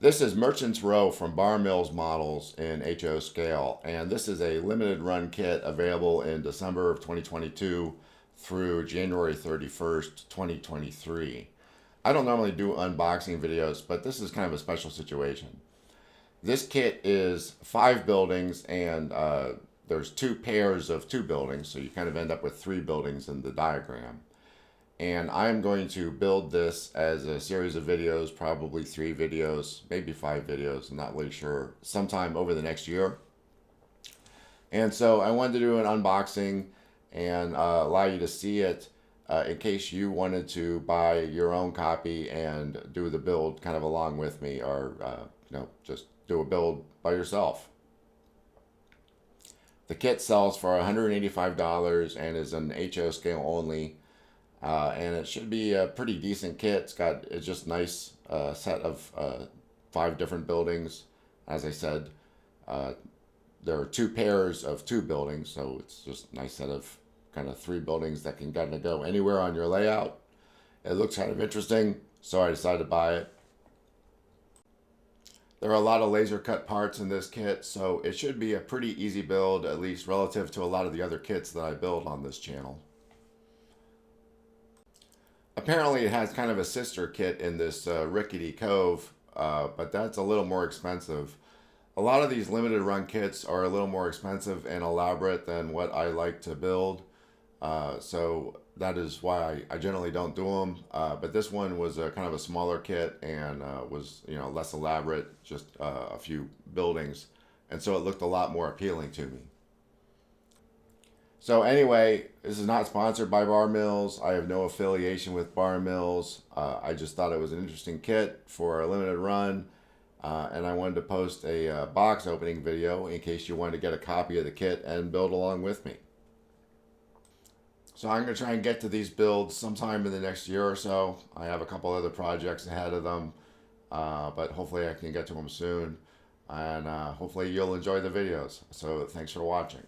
This is Merchants Row from Bar Mills Models in HO scale, and this is a limited run kit available in December of 2022 through January 31st, 2023. I don't normally do unboxing videos, but this is kind of a special situation. This kit is 5 buildings, and there's 2 pairs of 2 buildings, so you kind of end up with 3 buildings in the diagram. And I'm going to build this as a series of videos, probably 3 videos, maybe 5 videos, I'm not really sure, sometime over the next year. And so I wanted to do an unboxing and allow you to see it in case you wanted to buy your own copy and do the build kind of along with me, or just do a build by yourself. The kit sells for $185 and is an HO scale only. And it should be a pretty decent kit. It's just nice set of 5 different buildings. As I said, there are 2 pairs of 2 buildings, so it's just a nice set of kind of 3 buildings that can kind of go anywhere on your layout. It looks kind of interesting, so I decided to buy it. There are a lot of laser cut parts in this kit, so it should be a pretty easy build, at least relative to a lot of the other kits that I build on this channel. Apparently it has kind of a sister kit in this Rickety Cove, but that's a little more expensive. A lot of these limited run kits are a little more expensive and elaborate than what I like to build. So that is why I generally don't do them. But this one was a kind of a smaller kit and was less elaborate, just a few buildings. And so it looked a lot more appealing to me. So anyway, this is not sponsored by Bar Mills. I have no affiliation with Bar Mills. I just thought it was an interesting kit for a limited run. And I wanted to post a box opening video in case you wanted to get a copy of the kit and build along with me. So I'm going to try and get to these builds sometime in the next year or so. I have a couple other projects ahead of them, but hopefully I can get to them soon. And hopefully you'll enjoy the videos. So thanks for watching.